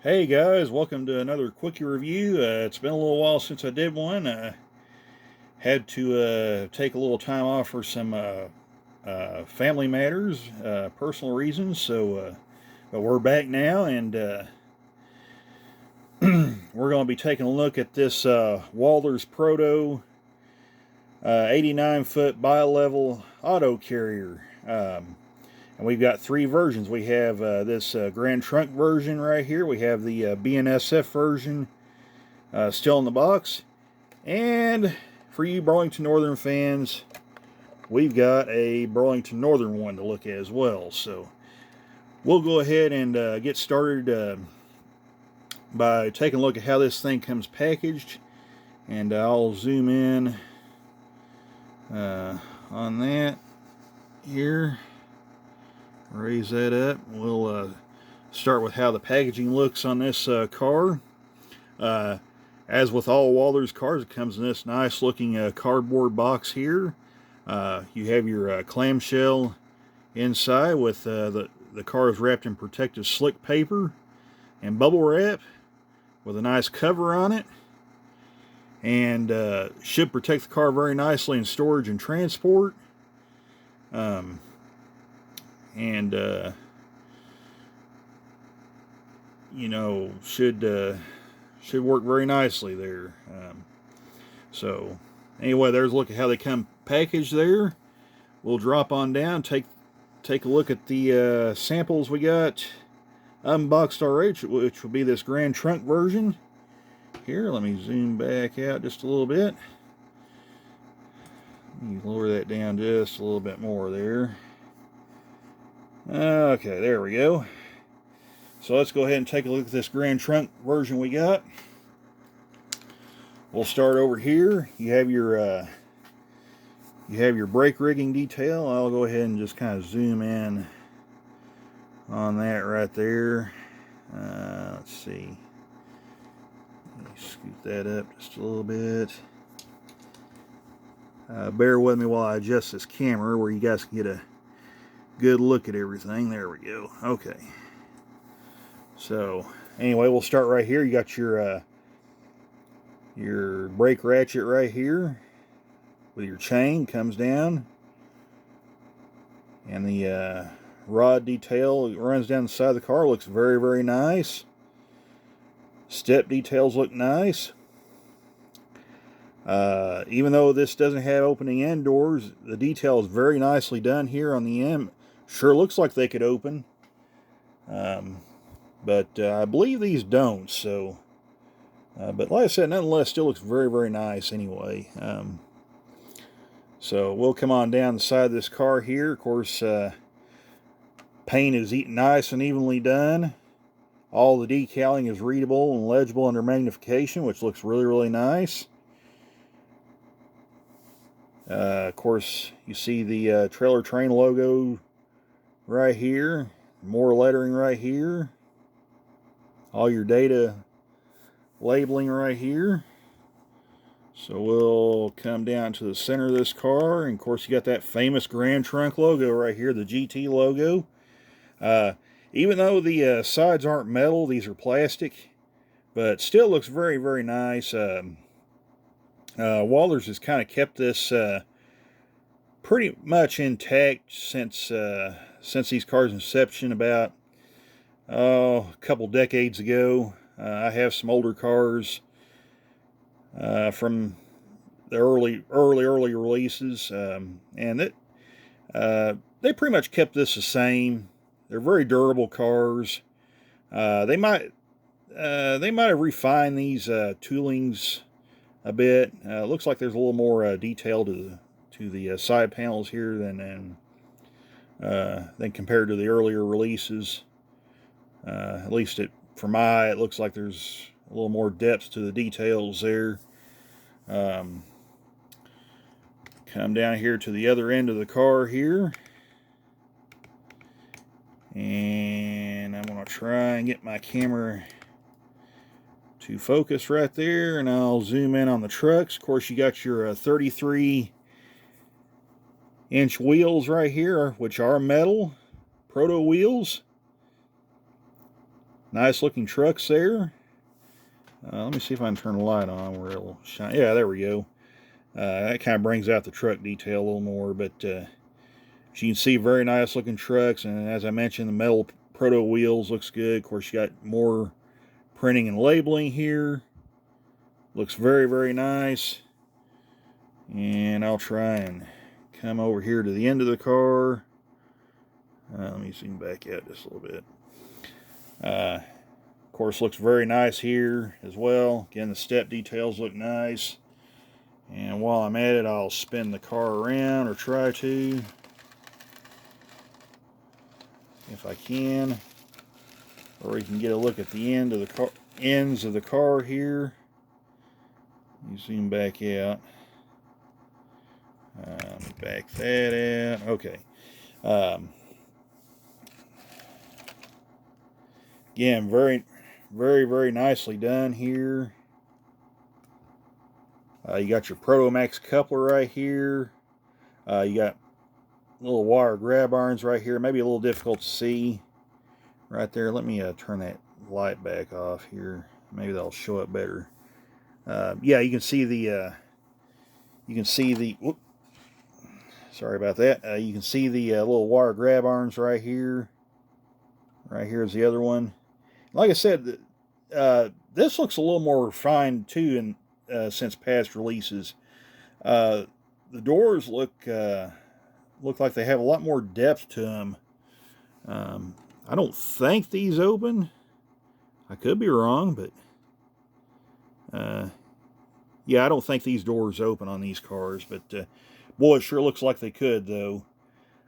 Hey guys, welcome to another Quickie review. It's been a little while since I did one. Had to take a little time off for some family matters, personal reasons. But we're back now, and we're going to be taking a look at this Walthers Proto 89-foot bi-level auto carrier. And we've got three versions. We have this Grand Trunk version right here. We have the BNSF version still in the box. And for you Burlington Northern fans, we've got a Burlington Northern one to look at as well. So we'll go ahead and get started by taking a look at how this thing comes packaged. And I'll zoom in on that here. Raise that up. We'll start with how the packaging looks on this car. As with all Walthers cars, it comes in this nice looking cardboard box here. You have your clamshell inside with the car is wrapped in protective slick paper and bubble wrap with a nice cover on it, and should protect the car very nicely in storage and transport. Should work very nicely there. So anyway, there's a look at how they come packaged there. We'll drop on down, take a look at the samples we got unboxed already, which will be this Grand Trunk version. Here, let me zoom back out just a little bit. Let me lower that down just a little bit more there. Okay, there we go. So let's go ahead and take a look at this Grand Trunk version we got. We'll start over here. You have your brake rigging detail. I'll go ahead and just kind of zoom in on that right there. Let's see. Let me scoot that up just a little bit. Bear with me while I adjust this camera where you guys can get a good look at everything. There we go. Okay. So anyway, we'll start right here. You got your brake ratchet right here with your chain comes down, and the rod detail runs down the side of the car. Looks very, very nice. Step details look nice. Even though this doesn't have opening end doors, the detail is very nicely done here on the end. Sure looks like they could open, but I believe these don't. So, but like I said, nonetheless, still looks very, very nice anyway. So we'll come on down the side of this car here. Of course, paint is nice and evenly done. All the decaling is readable and legible under magnification, which looks really, really nice. Of course, you see the trailer train logo right here. More lettering right here. All your data labeling right here. So we'll come down to the center of this car, and of course you got that famous Grand Trunk logo right here, the GT logo. Even though the sides aren't metal, these are plastic, but still looks very, very nice. Walthers has kind of kept this pretty much intact since these cars' inception about a couple decades ago. I have some older cars from the early releases, and they pretty much kept this the same. They're very durable cars. They might have refined these toolings a bit. Looks like there's a little more detail to the side panels here than compared to the earlier releases. At least for my eye, it looks like there's a little more depth to the details there. Come down here to the other end of the car here, and I'm going to try and get my camera to focus right there, and I'll zoom in on the trucks. Of course, you got your 33-inch wheels right here, which are metal Proto wheels. Nice looking trucks there. Let me see if I can turn the light on where it'll shine. Yeah, there we go. That kind of brings out the truck detail a little more, but as you can see, very nice looking trucks. And as I mentioned, the metal Proto wheels looks good. Of course, you got more printing and labeling here. Looks very, very nice. And I'll try and come over here to the end of the car. Let me zoom back out just a little bit. Of course, looks very nice here as well. Again, the step details look nice. And while I'm at it, I'll spin the car around, or try to, if I can. Or you can get a look at the ends of the car here. You zoom back out. Back that out. Okay. Again, very, very, very nicely done here. You got your Proto Max coupler right here. You got little wire grab irons right here. Maybe a little difficult to see right there. Let me turn that light back off here. Maybe that'll show up better. Yeah, you can see the. Whoop, sorry about that. You can see the little wire grab irons right here. Right here is the other one. Like I said, this looks a little more refined too, since past releases. The doors look like they have a lot more depth to them. I don't think these open. I could be wrong, but yeah, I don't think these doors open on these cars. But boy, it sure looks like they could, though.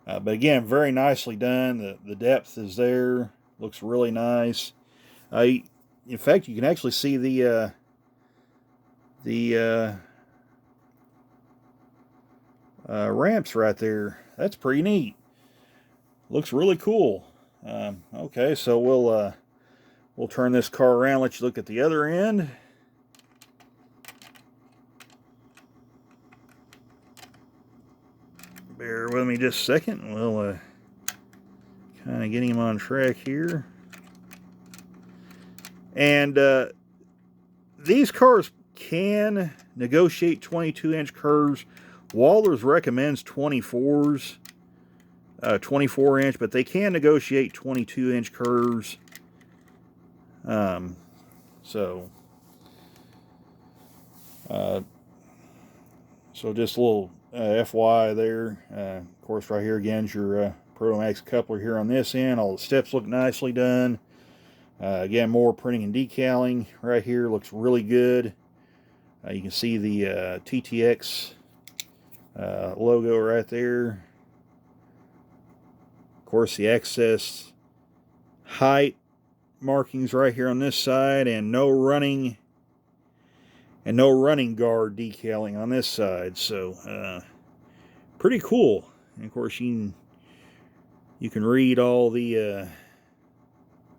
But again, very nicely done. The depth is there. Looks really nice. In fact, you can actually see the ramps right there. That's pretty neat. Looks really cool. Okay, so we'll turn this car around, let you look at the other end. Bear with me just a second. We'll kind of get him on track here. And these cars can negotiate 22-inch curves. Walthers recommends 24s, 24-inch, but they can negotiate 22-inch curves. So just a little FY there. Of course, right here again is your Proto Max coupler here on this end. All the steps look nicely done. Again, more printing and decaling right here. Looks really good. You can see the TTX logo right there. Of course, the excess height markings right here on this side, and no running guard decaling on this side. So pretty cool. And of course, you can read all the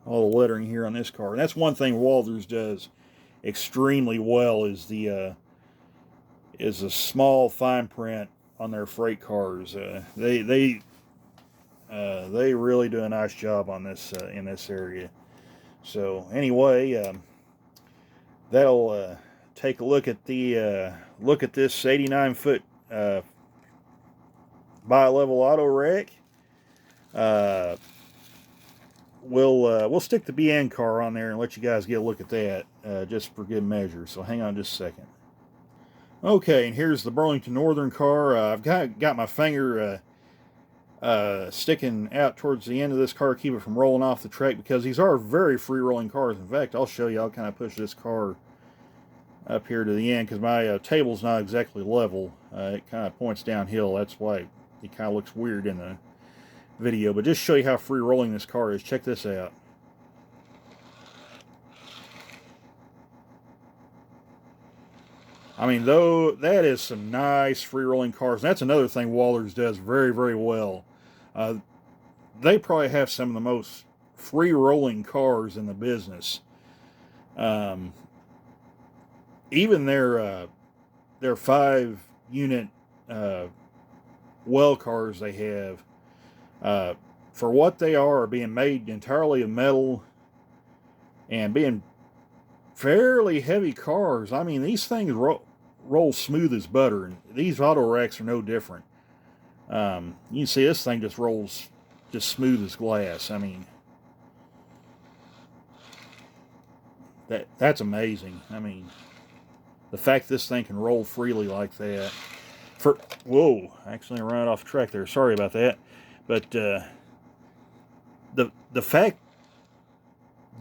lettering here on this car. And that's one thing Walthers does extremely well, is the small fine print on their freight cars. They really do a nice job on this in this area. So anyway, that'll take a look at this 89-foot bi-level Autorack. We'll stick the BN car on there and let you guys get a look at that, just for good measure. So hang on just a second. Okay, and here's the Burlington Northern car. I've got my finger sticking out towards the end of this car, keep it from rolling off the track, because these are very free-rolling cars. In fact, I'll show you. I'll kind of push this car up here to the end, because my table's not exactly level. It kind of points downhill. That's why it kind of looks weird in the video. But just show you how free-rolling this car is. Check this out. I mean, though, that is some nice free-rolling cars. And that's another thing Walthers does very, very well. They probably have some of the most free-rolling cars in the business. Even their 5-unit well cars they have, for what they are being made entirely of metal, And being fairly heavy cars, I mean, these things roll smooth as butter, and these Autoracks are no different. You can see this thing just rolls just smooth as glass. I mean, that's amazing. I mean, the fact this thing can roll freely like that. Whoa, actually I ran off track there. Sorry about that. But the fact,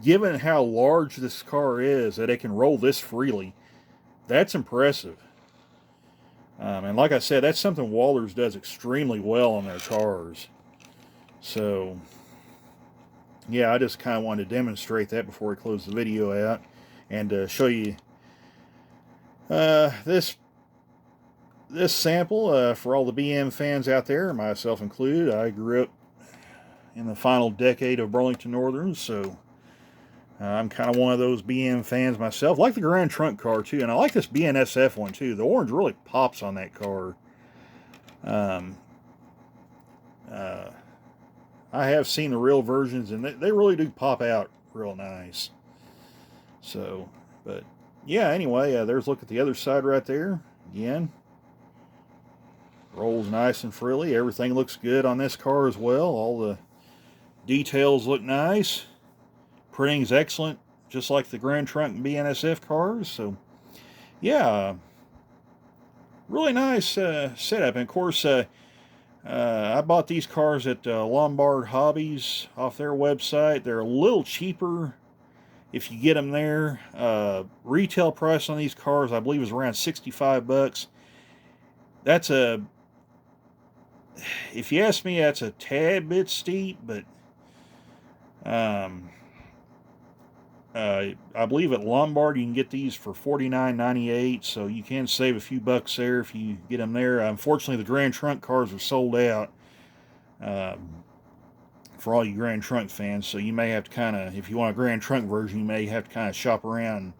given how large this car is, that it can roll this freely, that's impressive. And like I said, that's something Walthers does extremely well on their cars. So, yeah, I just kind of wanted to demonstrate that before I close the video out, and show you this sample for all the BM fans out there, myself included. I grew up in the final decade of Burlington Northern, so I'm kind of one of those BM fans myself. I like the Grand Trunk car too, and I like this BNSF one too. The orange really pops on that car. I have seen the real versions, and they really do pop out real nice. So, but yeah, anyway, there's a look at the other side right there. Again, rolls nice and freely. Everything looks good on this car as well. All the details look nice. Printing's excellent, just like the Grand Trunk and BNSF cars. So, yeah, really nice setup. And of course, I bought these cars at Lombard Hobbies off their website. They're a little cheaper if you get them there. Retail price on these cars, I believe, is around $65. That's if you ask me, that's a tad bit steep, but I believe at Lombard you can get these for $49.98, so you can save a few bucks there if you get them there. Unfortunately, the Grand Trunk cars are sold out for all you Grand Trunk fans, so you may have to kind of, if you want a Grand Trunk version, you may have to kind of shop around and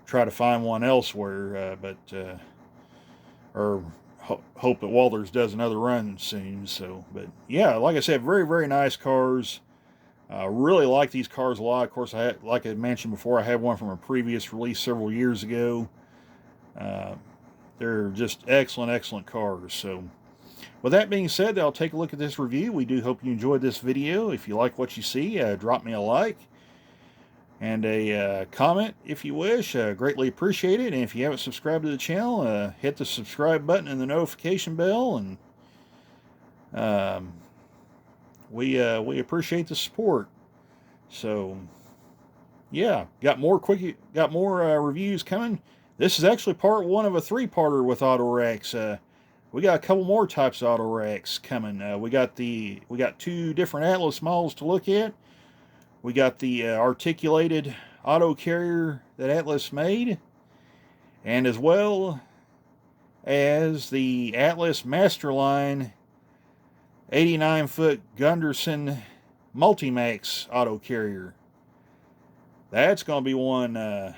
try to find one elsewhere, or hope that Walthers does another run soon. So, but yeah, like I said, very, very nice cars. Really like these cars a lot. Of course, like I mentioned before, I had one from a previous release several years ago. They're just excellent, excellent cars. So, with that being said, I'll take a look at this review. We do hope you enjoyed this video. If you like what you see, drop me a like and a comment if you wish. Greatly appreciate it. And if you haven't subscribed to the channel, hit the subscribe button and the notification bell, and we appreciate the support. So, yeah, got more reviews coming. This is actually part one of a three-parter with Autoracks. We got a couple more types of Autoracks coming. We got two different Atlas models to look at. We got the articulated auto carrier that Atlas made, and as well as the Atlas Masterline 89-foot Gunderson Multimax auto carrier. That's going to be one to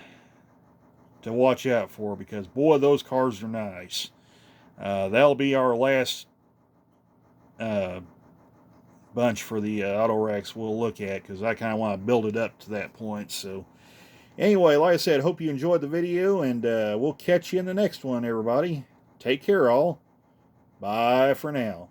watch out for, because boy, those cars are nice. That'll be our last bunch for the Autoracks we'll look at, because I kind of want to build it up to that point. So anyway, like I said, hope you enjoyed the video, and we'll catch you in the next one, everybody. Take care, all. Bye for now.